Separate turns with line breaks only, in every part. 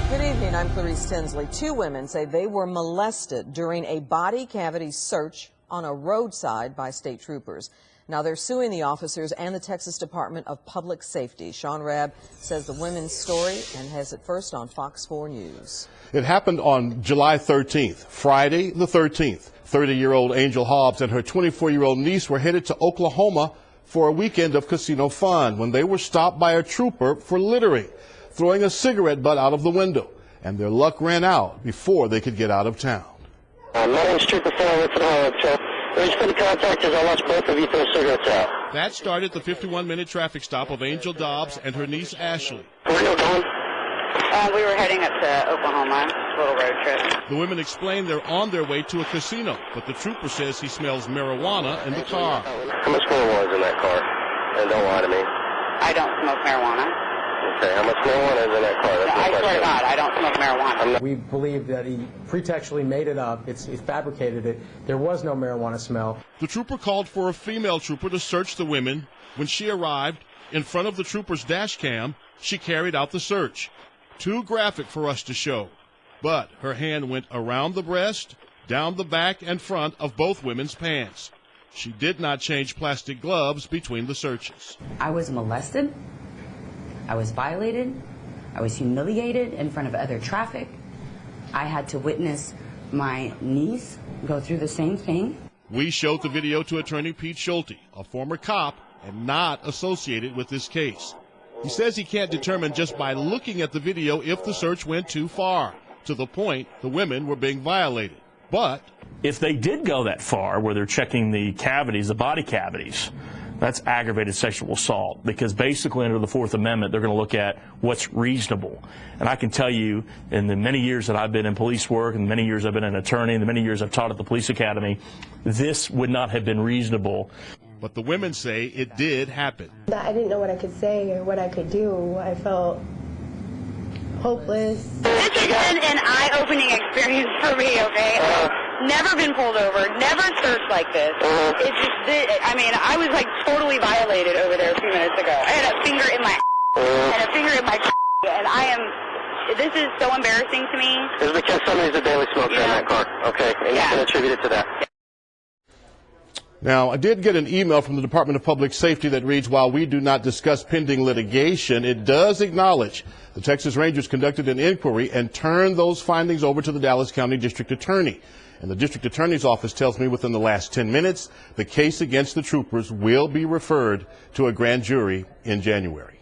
Good evening, I'm Clarice Tinsley. Two women say they were molested during a body cavity search on a roadside by state troopers. Now they're suing the officers and the Texas Department of Public Safety. Sean Rabb says the women's story and has it first on Fox 4 News.
It happened on July 13th, Friday the 13th. 30-year-old Angel Hobbs and her 24-year-old niece were headed to Oklahoma for a weekend of casino fun when they were stopped by a trooper for littering, throwing a cigarette butt out of the window, and their luck ran out before they could get out of town.
My name's Trooper 4 with the Hobbs, so there's been contact as I watched both of you throw cigarettes out.
That started the 51-minute traffic stop of Angel Dobbs and her niece Ashley.
Where are you going?
We were heading up to Oklahoma, a little road trip.
The women explain they're on their way to a casino, but the trooper says he smells marijuana in the car.
How much marijuana is in that car? And don't lie to me.
I don't smoke marijuana.
Okay, how much marijuana is in that car?
No, I swear to God, I don't smoke marijuana.
We believe that he pretextually made it up. He fabricated it. There was no marijuana smell.
The trooper called for a female trooper to search the women. When she arrived, in front of the trooper's dash cam, she carried out the search. Too graphic for us to show, but her hand went around the breast, down the back and front of both women's pants. She did not change plastic gloves between the searches.
I was molested. I was violated. I was humiliated in front of other traffic. I had to witness my niece go through the same thing.
We showed the video to attorney Pete Schulte, a former cop and not associated with this case. He says he can't determine just by looking at the video if the search went too far, to the point the women were being violated. But
if they did go that far where they're checking the cavities, the body cavities, that's aggravated sexual assault, because basically under the Fourth Amendment they're going to look at what's reasonable. And I can tell you, in the many years that I've been in police work, and the many years I've been an attorney, and the many years I've taught at the police academy, this would not have been reasonable.
But the women say it did happen.
I didn't know what I could say or what I could do. I felt hopeless.
This has been an eye-opening experience for me, okay? Never been pulled over, never searched like this. It's just, I mean, I was like totally violated over there a few minutes ago. I had a finger in my and a finger in my this is so embarrassing to me.
This is because somebody's a daily smoker in that car, okay? And you can attribute it to that.
Now, I did get an email from the Department of Public Safety that reads, while we do not discuss pending litigation, it does acknowledge the Texas Rangers conducted an inquiry and turned those findings over to the Dallas County District Attorney. And the District Attorney's Office tells me within the last 10 minutes, the case against the troopers will be referred to a grand jury in January.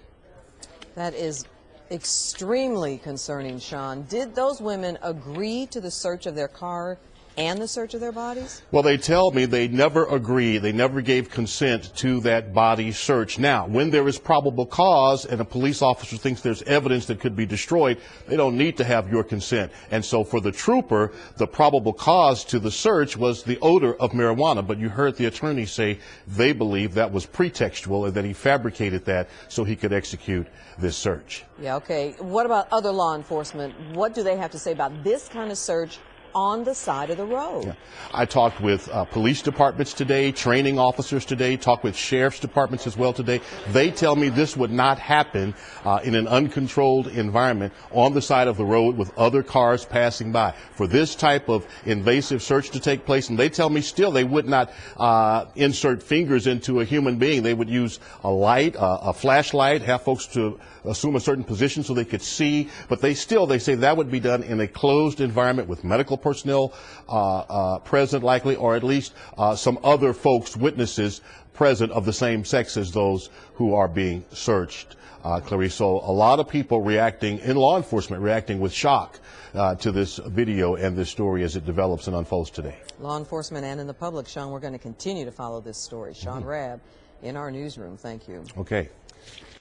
That is extremely concerning, Sean. Did those women agree to the search of their car and the search of their bodies?
Well, they tell me they never agreed. They never gave consent to that body search. Now, when there is probable cause and a police officer thinks there's evidence that could be destroyed, they don't need to have your consent. And so for the trooper, the probable cause to the search was the odor of marijuana. But you heard the attorney say they believe that was pretextual and that he fabricated that so he could execute this search.
Yeah, okay. What about other law enforcement? What do they have to say about this kind of search on the side of the road?
Yeah. I talked with police departments today, training officers today, talked with sheriff's departments as well today. They tell me this would not happen in an uncontrolled environment on the side of the road with other cars passing by. For this type of invasive search to take place, and they tell me still they would not insert fingers into a human being. They would use a light, a flashlight, have folks to assume a certain position so they could see, but they say that would be done in a closed environment with medical personnel present likely, or at least some other folks, witnesses present of the same sex as those who are being searched. Clarice, so a lot of people reacting, in law enforcement, reacting with shock to this video and this story as it develops and unfolds today.
Law enforcement and in the public, Sean, we're going to continue to follow this story. Sean Rabb in our newsroom. Thank you.
Okay.